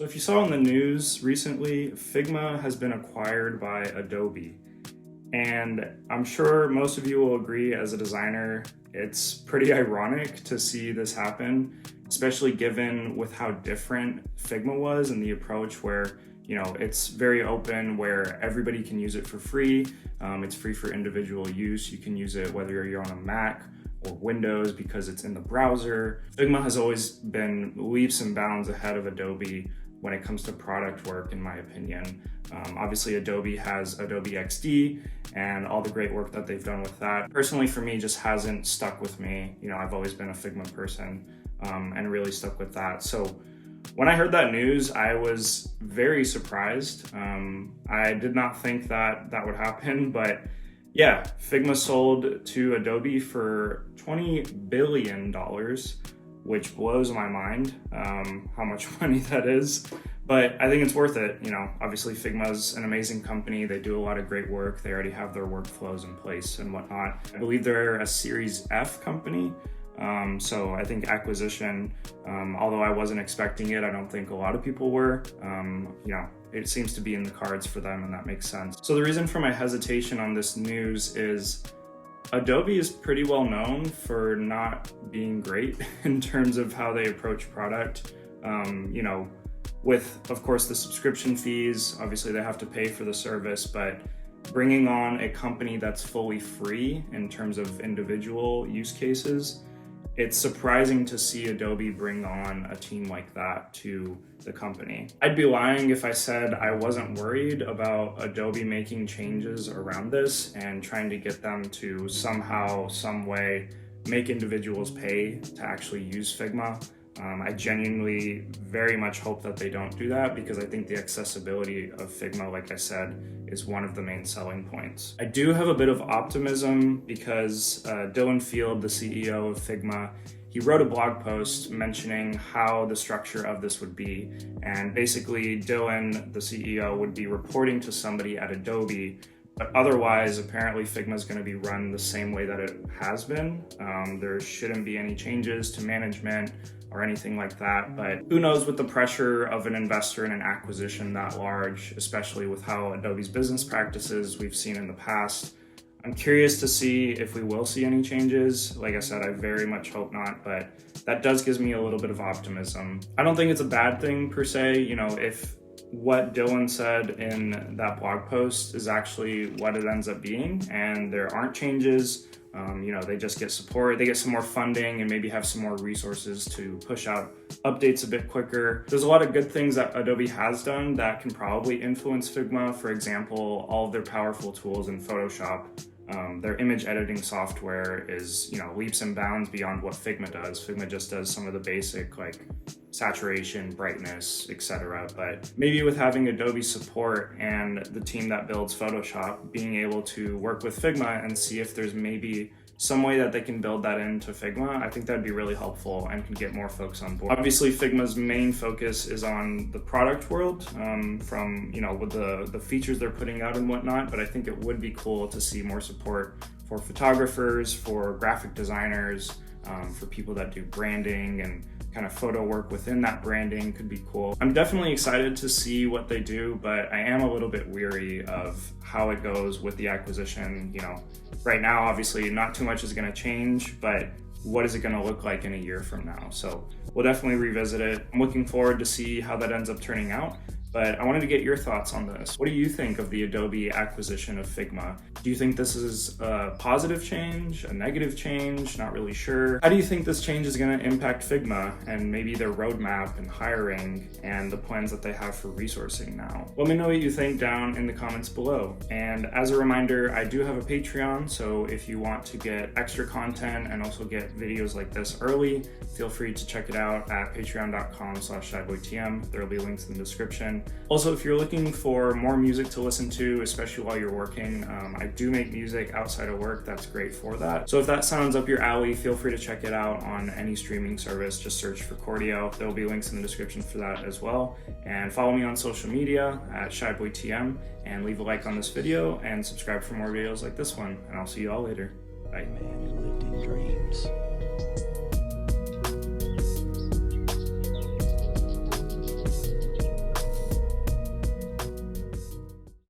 So if you saw in the news recently, Figma has been acquired by Adobe. And I'm sure most of you will agree, as a designer, it's pretty ironic to see this happen, especially given with how different Figma was and the approach where, it's very open, where everybody can use it for free. It's free for individual use. You can use it whether you're on a Mac or Windows because it's in the browser. Figma has always been leaps and bounds ahead of Adobe when it comes to product work, in my opinion. Obviously, Adobe has Adobe XD and all the great work that they've done with that. Personally, for me, just hasn't stuck with me. I've always been a Figma person and really stuck with that. So when I heard that news, I was very surprised. I did not think that that would happen, but yeah, Figma sold to Adobe for $20 billion, which blows my mind, how much money that is. But I think it's worth it. Obviously Figma's an amazing company. They do a lot of great work. They already have their workflows in place and whatnot. I believe they're a Series F company. So I think acquisition, although I wasn't expecting it, I don't think a lot of people were, it seems to be in the cards for them, and that makes sense. So the reason for my hesitation on this news is Adobe is pretty well known for not being great in terms of how they approach product. With, of course, the subscription fees, obviously they have to pay for the service, but bringing on a company that's fully free in terms of individual use cases, it's surprising to see Adobe bring on a team like that to the company. I'd be lying if I said I wasn't worried about Adobe making changes around this and trying to get them to somehow, some way, make individuals pay to actually use Figma. I genuinely very much hope that they don't do that, because I think the accessibility of Figma, like I said, is one of the main selling points. I do have a bit of optimism because Dylan Field, the CEO of Figma, he wrote a blog post mentioning how the structure of this would be. And basically Dylan, the CEO, would be reporting to somebody at Adobe, but otherwise, apparently Figma is going to be run the same way that it has been. There shouldn't be any changes to management or anything like that, but who knows with the pressure of an investor in an acquisition that large, especially with how Adobe's business practices we've seen in the past. I'm curious to see if we will see any changes. Like I said, I very much hope not, but that does give me a little bit of optimism. I don't think it's a bad thing per se, if what Dylan said in that blog post is actually what it ends up being, and there aren't changes. They just get support, they get some more funding, and maybe have some more resources to push out updates a bit quicker. There's a lot of good things that Adobe has done that can probably influence Figma. For example, all of their powerful tools in Photoshop. Their image editing software is, leaps and bounds beyond what Figma does. Figma just does some of the basic, like saturation, brightness, etc. But maybe with having Adobe support and the team that builds Photoshop being able to work with Figma and see if there's maybe some way that they can build that into Figma, I think that'd be really helpful and can get more folks on board. Obviously, Figma's main focus is on the product world, from with the features they're putting out and whatnot. But I think it would be cool to see more support for photographers, for graphic designers, for people that do branding and kind of photo work within that branding could be cool. I'm definitely excited to see what they do, but I am a little bit weary of how it goes with the acquisition. Right now, obviously not too much is going to change, but what is it going to look like in a year from now? So we'll definitely revisit it. I'm looking forward to see how that ends up turning out. But I wanted to get your thoughts on this. What do you think of the Adobe acquisition of Figma? Do you think this is a positive change, a negative change? Not really sure. How do you think this change is going to impact Figma and maybe their roadmap and hiring and the plans that they have for resourcing now? Let me know what you think down in the comments below. And as a reminder, I do have a Patreon, so if you want to get extra content and also get videos like this early, feel free to check it out at patreon.com/shyboytm. There will be links in the description. Also, if you're looking for more music to listen to, especially while you're working, I do make music outside of work that's great for that. So if that sounds up your alley, feel free to check it out on any streaming service. Just search for Cordio. There will be links in the description for that as well. And follow me on social media at shyboytm, and leave a like on this video and subscribe for more videos like this one. And I'll see you all later. Bye. Man who lived in dreams.